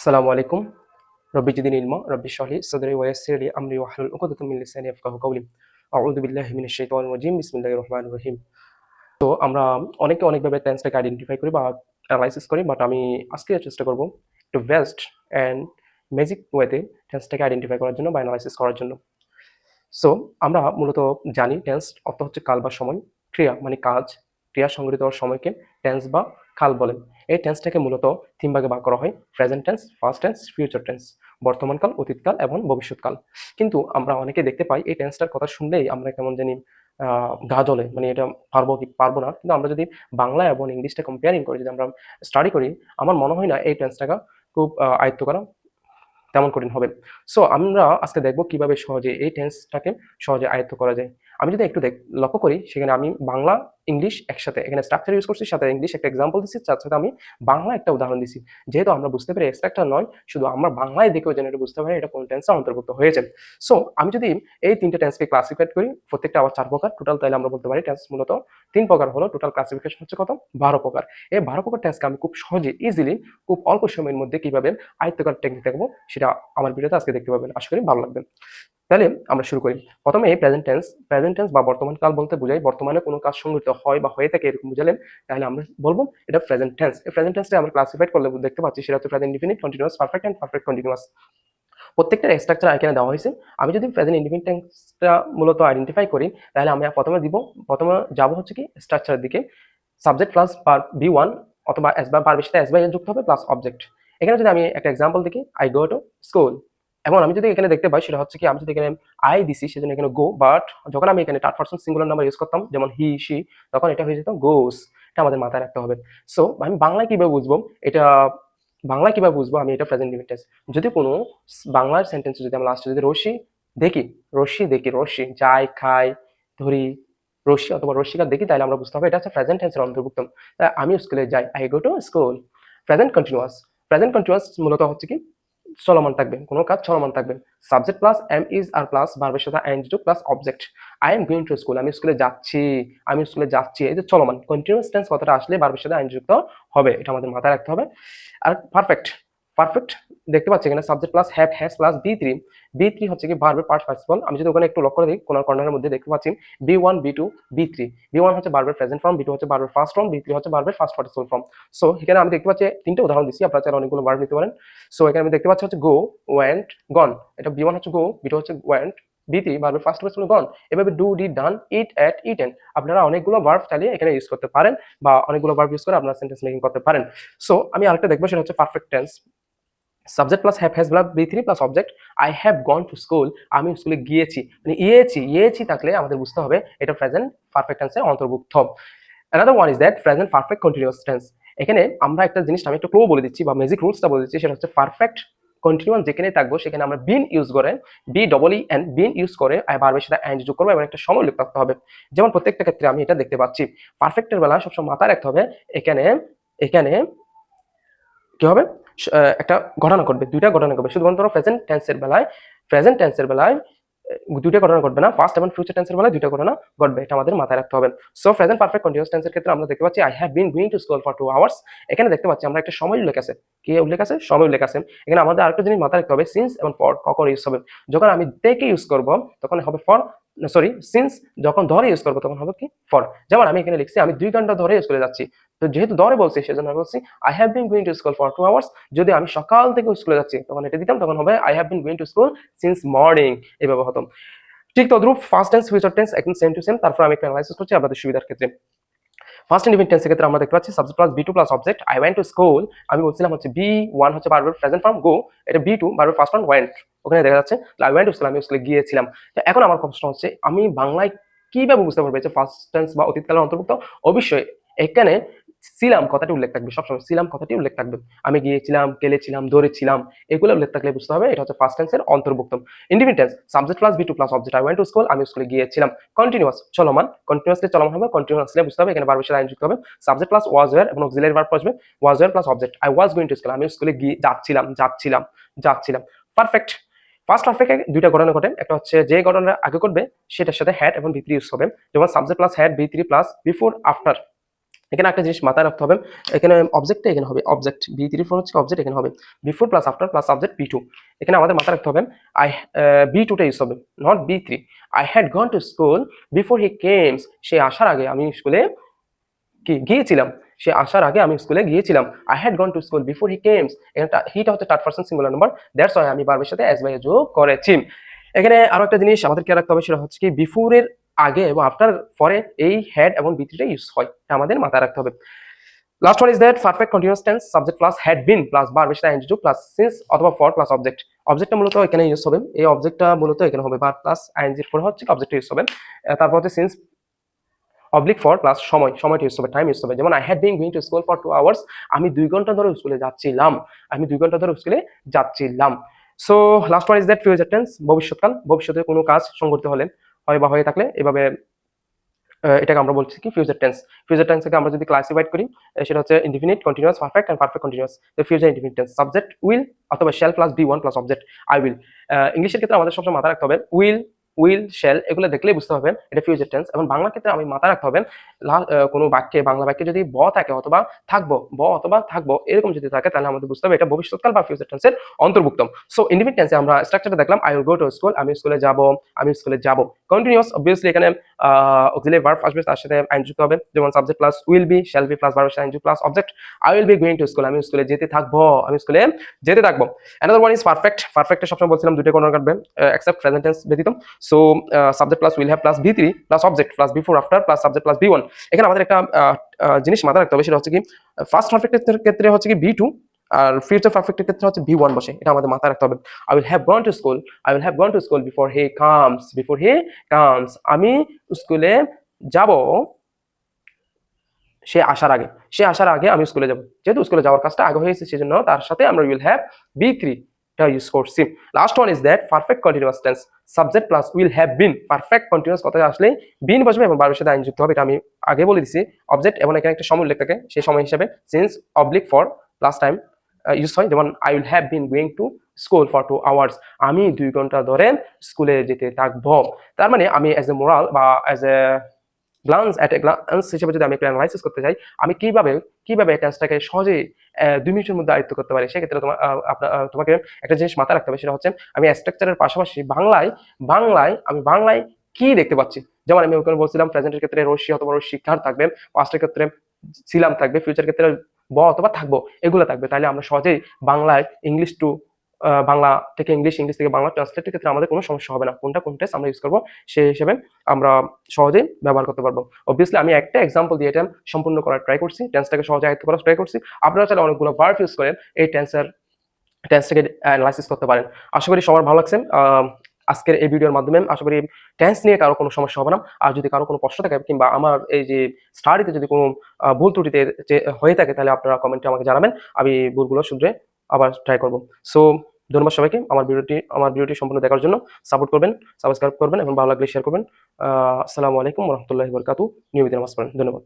আসসালামু আলাইকুম। রব্বি জিদনি ইলমা, রব্বি ইশরাহ লি সাদরি ওয়া ইয়াসসির লি আমরি ওয়াহলুল উকদাতাম মিন লিসানি ইয়াফকাহু কওলি। আউযু বিল্লাহি মিনাশ শাইতানির রাজিম। বিসমিল্লাহির রহমানির রহিম। তো আমরা অনেকে অনেকভাবে টেন্সটাকে আইডেন্টিফাই করি বা অ্যানালাইসিস করি। বাট আমি আজকে চেষ্টা করব একটু বেস্ট অ্যান্ড ম্যাজিক ওয়েতে টেন্সটাকে আইডেন্টিফাই করার জন্য বা অ্যানালাইসিস করার জন্য। সো আমরা মূলত জানি টেন্স অর্থ হচ্ছে কাল বা সময়, ক্রিয়া মানে কাজ, ক্রিয়া সংঘটিত হওয়ার সময়কে টেন্স বা কাল বলেন। এই টেন্সটাকে মূলত তিন ভাগে ভাগ করা হয়: present tense, past tense, future tense, বর্তমানকাল, অতীতকাল এবং ভবিষ্যৎকাল। কিন্তু আমরা অনেকে দেখতে পাই এই টেন্সটার কথা শুনলেই আমরা কেমন জানি গা জ্বলে, মানে এটা পারবো কি পারবো না। কিন্তু আমরা যদি বাংলা এবং ইংলিশটা কম্পেয়ারিং করি, যদি আমরা স্টাডি করি, আমার মনে হয় না এই টেন্সটাকে খুব আয়ত্ত করা তেমন কঠিন হবে। সো আমরা আজকে দেখব কিভাবে সহজে এই টেন্সটাকে সহজে আয়ত্ত করা যায়। আমি যদি একটু লক্ষ্য করি, সেখানে আমি বাংলা ইংলিশ একসাথে এখানে স্ট্রাকচার ইউজ করছি, সাথে ইংলিশ একটা এক্সাম্পল দিচ্ছি, তার সাথে আমি বাংলা একটা উদাহরণ দিচ্ছি। যেহেতু আমরা বুঝতে পারি স্ট্রাকচার নয়, শুধু আমরা বাংলায় দেখেও যেন এটা বুঝতে পারি এটা কোন টেন্সে অন্তর্ভুক্ত হয়েছে। সো আমি যদি এই তিনটে টেন্সকে ক্লাসিফাইড করি, প্রত্যেকটা আবার 4 প্রকার টোটাল, তাহলে আমরা বলতে পারি টেন্স মূলত 3 প্রকার হলো। টোটাল ক্লাসিফিকেশন হচ্ছে কত? 12 প্রকার। এই 12 প্রকার টেন্সকে আমি খুব সহজে ইজিলি খুব অল্প সময়ের মধ্যে কিভাবে আয়ত্ত করার টেকনিক দেখবো, সেটা আমার ভিডিওতে আজকে দেখতে পাবেন। আশা করি ভালো লাগবে। তাহলে আমরা শুরু করি। প্রথমে প্রেজেন্ট টেন্স বা বর্তমান কাল বলতে বোঝাই বর্তমানে কোনো কাজ সংঘটিত হয় বা হয়ে থাকে এরকম বুঝালেন, তাহলে আমরা বলবো এটা প্রেজেন্ট টেন্স। এই প্রেজেন্ট টেন্সটা আমরা ক্লাসিফাইড করলে দেখতে পাচ্ছি সেটা হচ্ছে present indefinite, continuous, perfect and perfect continuous. প্রত্যেকটার স্ট্রাকচার এখানে দেওয়া হয়েছে। আমি যদি প্রেজেন্ট ইনডিফিনিট টেন্সটা মূলত আইডেন্টিফাই করি, তাহলে আমি প্রথমে যাব হচ্ছে কি স্ট্রাকচারের দিকে। সাবজেক্ট প্লাস বি ওয়ান অথবা এস বা ভার্বের সাথে এস বাই এল যুক্ত হবে প্লাস অবজেক্ট। এখানে যদি আমি একটা এক্সাম্পল দেখি, আই গো টু স্কুল। এবং আমি যদি এখানে দেখতে পাই সেটা হচ্ছে কি, আমি যদি এখানে আই দিছি সেজন্য এখানে গো, বাট যখন আমি এখানে third person singular number use করতাম যেমন হি সি, তখন এটা হয়ে যেত গোস। এটা আমাদের মাথায় রাখতে হবে। সো আমি বাংলায় কিভাবে বুঝবো এটা, আমি এটা প্রেজেন্ট ইনডিফিনিট টেন্স। যদি কোনো বাংলার সেন্টেন্সে যদি আমরা লাস্টে যদি রশি যাই খাই ধরি, রশ্মি অথবা রশ্মিকা দেখি, তাহলে আমরা বুঝতে হবে এটা হচ্ছে প্রেজেন্ট টেন্সের অন্তর্ভুক্ত। আমি স্কুলে যাই, I go to school. Present continuous মূলত হচ্ছে কি চলমান থাকবে, কোনো কাজ চলমান থাকবে। Subject plus am is are plus ভার্বের সাথে ING to plus object. I am going to school, আমি স্কুলে যাচ্ছি, এই যে চলমান কন্টিনিউয়াস টেন্স কথাটা আসলে ভার্বের সাথে আইএনজি যুক্ত হবে, এটা আমাদের মাথায় রাখতে হবে। আর পারফেক্ট পারফেক্ট দেখতে পাচ্ছি এখানে subject plus have has plus V three হচ্ছে কি ভার্বের পার্টিসিপল। আমি যদি ওখানে একটু লক্ষ্য করে দিই, কোন কর্নারের মধ্যে দেখতে পাচ্ছি বি1 বি2 বি3। বি1 হচ্ছে ভার্বের প্রেজেন্ট ফর্ম, বি2 হচ্ছে ভার্বের ফার্স্ট ফর্ম, বি3 হচ্ছে ভার্বের ফার্স্ট পার্টিসিপল ফর্ম। সো এখানে আমি দেখতে পাচ্ছি তিনটে উদাহরণ দিচ্ছি, আপনারা চাইলে অনেকগুলো ভার্ব নিতে পারেন। সো এখানে আমি দেখতে পাচ্ছি হচ্ছে গো, ওয়েন্ট, গন। এটা বি1 হচ্ছে গো, বি2 হচ্ছে ওয়েন্ট, বি3 ভার্বের ফার্স্ট পার্টিসিপল গন। এভাবে do, did, done, it, at, eaten. আপনারা অনেকগুলো ভার্ব চালিয়ে এখানে ইউজ করতে পারেন, বা অনেকগুলো ভার্ব ইউজ করে আপনারা সেন্টেন্স মেকিং করতে পারেন। সো আমি আরেকটা দেখবো, সেটা হচ্ছে perfect tense. Subject plus have has plus বি3 plus object. I have gone to school, আমি স্কুলে গিয়েছি, মানে ইয়েছি থাকলে আমাদের বুঝতে হবে এটা প্রেজেন্ট পারফেক্ট টেন্সের অন্তর্ভুক্ত। Another one is that present perfect continuous tense. এখানে আমরা একটা জিনিস, আমি একটা ক্লু বলে দিচ্ছি বা ম্যাজিক রুলসটা বলে দিচ্ছি, সেটা হচ্ছে পারফেক্ট কন্টিনিউয়াস যেখানে থাকবো সেখানে আমরা বিন ইউজ করে, B double E N been use করে ভার্বের সাথে এন্ড যোগ করবো এবং একটা সময় উল্লেখ করতে হবে। যেমন প্রত্যেকটা ক্ষেত্রে আমি এটা দেখতে পাচ্ছি, পারফেক্টের বেলা সবসময় মাথায় রাখতে হবে এখানে এখানে কি হবে, একটা ঘটনা ঘটবে, দুইটা ঘটনা ঘটবে। শুধুমাত্র প্রেজেন্ট টেন্সের বেলায় দুইটা ঘটনা ঘটবে না, ফার্স্ট এবং ফিউচার টেন্সের বেলায় দুইটা ঘটনা ঘটবে, এটা আমাদের মাথায় রাখতে হবে। সো প্রেজেন্ট পারফেক্ট কন্টিনিউয়াস টেন্সের ক্ষেত্রে আমরা দেখতে পাচ্ছি I have been going to school for 2 hours. এখানে দেখতে পাচ্ছি আমরা একটা সময় উল্লেখ আছে, কি উল্লেখ আছে? সময় উল্লেখ আছে। এখানে আমাদের আরেকটা জিনিস মাথায় রাখতে হবে, সিন্স এবং ফর কখন ইউজ হবে। যখন আমি থেকে ইউজ করব তখন হবে ফর, সরি সিন্স যখন ধরে ইউজ করবো তখন হবে কি ফর। যেমন আমি এখানে লিখছি আমি 2 ঘন্টা ধরে স্কুলে যাচ্ছি, তো যেহেতু ধরে বলছি সেজন্য আমি বলছি I have been going to school for 2 hours. যদি আমি সকাল থেকে স্কুলে যাচ্ছি তখন এটা দিতাম, তখন হবে I have been going to school since morning, এইভাবে হতো। ঠিক তদ্রুপ ফার্স্ট টেন্স ফিউচার টেন্স একদম সেম টু সেম। তারপর আমি একটা অ্যানালাইসিস করছি আপনাদের সুবিধার ক্ষেত্রে। ফার্স্ট ইনডিফিনিট টেন্সের ক্ষেত্রে আমরা দেখতে পাচ্ছি subject plus B2 plus object. I went to school, আমি বলছিলাম হচ্ছে বি1 হচ্ছে ভার্বের প্রেজেন্ট ফর্ম গো, এটা বি2 ভার্বের ফার্স্ট ফর্ম ওয়েন্ট। ওখানে দেখা যাচ্ছে আই ওয়েন্ট টু স্কুল, আমি স্কুলে গিয়েছিলাম। তো এখন আমার প্রশ্ন হচ্ছে আমি বাংলায় কিভাবে বুঝতে পারবো যে ফার্স্ট টেন্স বা অতীতকালের অন্তর্ভুক্ত? অবশ্যই এখানে ছিলাম কথাটি উল্লেখ থাকবে, সবসময় ছিলাম কথাটি উল্লেখ থাকবে। আমি গিয়েছিলাম, গেলেছিলাম, ধরেছিলাম, এগুলো উল্লেখ থাকলে বুঝতে হবে এটা হচ্ছে ফার্স্ট টেন্সের অন্তর্ভুক্ত। Indefinite tense subject plus B2 plus object. I went to school, আমি স্কুলে গিয়েছিলাম। কন্টিনিউয়াস চলমান, কন্টিনিউয়াসলি চলমান হবে, কন্টিনিউয়াসলি বুঝতে হবে এখানে ভার্বের সাথে আইন যুক্ত হবে। সাবজেক্ট প্লাস ওয়াজ ওয়্যার এবং অক্সিলারি ভার্ব আসবে, ওয়াজ wire plus object. I was going to school, আমি স্কুলে গিয়ে যাচ্ছিলাম। পারফেক্ট ফার্স্ট পারফেক্টে দুইটা ঘটনা ঘটে, একটা হচ্ছে যে ঘটনা আগে ঘটবে সেটার সাথে হ্যাড এবং বি3 ইউজ হবে। যেমন সাবজেক্ট প্লাস হ্যাড বি3 প্লাস বিফোর আফটার। এখানে একটা জিনিস মাথায় রাখতে হবে, এখানে অবজেক্টটা এখানে হবে অবজেক্ট B3 হচ্ছে অবজেক্ট, এখানে হবে before plus after plus subject B2। এখানে আমাদের মাথায় রাখতে হবে আই B2টা ইউজ হবে, not B3। I had gone to school before he comes, সে আসার আগে আমি স্কুলে কি গিয়েছিলাম, সে আসার আগে আমি স্কুলে গিয়েছিলাম। I had gone to school before he কেমস, এটা হিটা হচ্ছে third person singular number, that's why আমি ভার্বের সাথে এস বাই যোগ করেছি। এখানে আরো একটা জিনিস আমাদের খেয়াল রাখতে হবে, সেটা হচ্ছে কি বিফোরের আগে এবং আফটার পরে এই হ্যাড এবং B3টা ইউজ হয়, এটা আমাদের মাথায় রাখতে হবে। Last one is that perfect continuous tense, subject plus had been plus ভার্বের সাথে আইএনজি প্লাস সিন্স অথবা ফর প্লাস অবজেক্ট। অবজেক্টটা মূলত এখানে ইউজ হবে, এই অবজেক্টটা মূলত এখানে হবে ভার্ব প্লাস আইএনজির পরে হচ্ছে অবজেক্ট ইউজ হবে। তারপর হচ্ছে সিন্স অবলিক ফর প্লাস সময়টা ইউজ হবে, টাইম ইউজ হবে। যেমন I had been going to school for 2 hours, আমি 2 ঘন্টা ধরে স্কুলে যাচ্ছিলাম, আমি 2 ঘন্টা ধরে স্কুলে যাচ্ছিলাম। So last one is that future tense, ভবিষ্যৎকাল, ভবিষ্যতে কোনো কাজ সংঘটিত হলে হয় বা হয়ে থাকলে এভাবে এটাকে আমরা বলছি কি ফিউচার টেন্স। ফিউচার টেন্সকে আমরা যদি ক্লাসিফাইড করি সেটা হচ্ছে indefinite, continuous, perfect and perfect continuous. তো future indefinite tense subject will অথবা shall plus B1 plus object I will. ইংলিশের ক্ষেত্রে আমাদের সবসময় মাথায় রাখতে হবে উইল শ্যাল এগুলো দেখলেই বুঝতে হবে এটা ফিউচার টেন্স। এবং বাংলা ক্ষেত্রে আমি মাথায় রাখতে হবে কোনো বাক্যে, বাংলা বাক্যে যদি ব থাকে অথবা থাকবো এরকম যদি থাকে তাহলে আমাদের বুঝতে হবে এটা ভবিষ্যৎকাল বা ফিউচার টেন্সের অন্তর্ভুক্ত। সো ইনডিফিনিট টেন্সে আমরা স্ট্রাকচারটা দেখলাম, I will go to school, আমি স্কুলে যাব। কন্টিনিউয়াস অবভিয়াসলি এখানে অক্সিলারি ভার্ব আসবে, তার সাথে আইন যুক্ত হবে, যেমন subject plus will be, shall be plus ভার্বের সাথে আইন যুক্ত plus object. I will be going to school, আমি স্কুলে যেতে থাকবো, অ্যানাদার ওয়ান ইজ পারফেক্ট। পারফেক্টে সবসময় বলছিলাম দুটো কর্নার কাটবে এক্সেপ্ট প্রেজেন্ট টেন্স ব্যতীত। So subject plus will have plus B3 plus object plus before after plus subject plus B1। এখানে আমাদের একটা জিনিস মাথায় রাখতে হবে, সেটা হচ্ছে কি ফার্স্ট পারফেক্টের ক্ষেত্রে হচ্ছে কি B2 আর ফিউচার পারফেক্টের ক্ষেত্রে হচ্ছে B1 বসে, এটা আমাদের মাথায় রাখতে হবে। I will have gone to school before he comes, আমি স্কুলে যাব সে আসার আগে আমি স্কুলে যাব। যেহেতু স্কুলে যাওয়ার কাজটা আগে হয়েছে সেজন্য তার সাথে আমরা উইল হ্যাভ B3 টা ইউজ করছি। Last one is that perfect continuous tense, subject plus will have been. Perfect continuous কথা আসলে বিন বসবে এবং ভার্বের সাথে আইন যুক্ত হবে, এটা আমি আগে বলে দিছি। অবজেক্ট এবং এখানে একটা সময় উল্লেখ থাকে, সেই সময় হিসেবে since oblique for plus time use হয়। যেমন I will have been going to school for 2 hours, আমি 2 ঘন্টা ধরে স্কুলে যেতে থাকবো। তার মানে আমি অ্যাজ এ মোরাল বা অ্যাজ এ গ্লান্স হিসেবে যদি আমি একটু অ্যানালাইসিস করতে চাই, আমি কিভাবে টেন্সটাকে সহজে 2 মিনিটের মধ্যে আয়ত্ত করতে পারি, সেক্ষেত্রে তোমাকে একটা জিনিস মাথায় রাখতে হবে, সেটা হচ্ছে আমি স্ট্রাকচারের পাশাপাশি বাংলায় কি দেখতে পাচ্ছি। যেমন আমি ওখানে বলছিলাম প্রেজেন্টের ক্ষেত্রে রশ্মি অথবা শিক্ষার থাকবে, পাস্টের ক্ষেত্রে ছিলাম থাকবে, ফিউচার ক্ষেত্রে অথবা থাকবো এগুলো থাকবে। তাহলে আমরা সহজেই বাংলায় ইংলিশ টু বাংলা থেকে ইংলিশ থেকে বাংলা ট্রান্সলেটের ক্ষেত্রে আমাদের কোনো সমস্যা হবে না, কোন টেন্স আমরা ইউজ করবো সেই হিসেবে আমরা সহজেই ব্যবহার করতে পারবো। অবভিয়াসলি আমি একটা এক্সাম্পল দিয়ে এটা সম্পূর্ণ করার ট্রাই করছি, টেন্সটাকে সহজে আয়ত্ত করার ট্রাই করছি। আপনারা চাইলে অনেকগুলো ভার্ব ইউজ করেন এই টেন্সটাকে অ্যানালাইসিস করতে পারেন। আশা করি সবার ভালো লাগছে আজকের এই ভিডিওর মাধ্যমে। আশা করি টেন্স নিয়ে কারো কোনো সমস্যা হবে না। আর যদি কারো কোনো প্রশ্ন থাকে কিংবা আমার এই যে স্টাডিতে যদি কোনো ভুল ত্রুটিতে হয়ে থাকে তাহলে আপনারা কমেন্টে আমাকে জানাবেন, আমি ভুলগুলো শুধরে আবার ট্রাই করব। সো ধন্যবাদ সবাইকে আমার ভিডিওটি সম্পূর্ণ দেখার জন্য। সাপোর্ট করবেন, সাবস্ক্রাইব করবেন এবং ভালো লাগলে শেয়ার করবেন। আসসালামু আলাইকুম ওয়া রাহমাতুল্লাহি ওয়া বারাকাতুহু। নিয়মিত নামাজ পড়েন। ধন্যবাদ।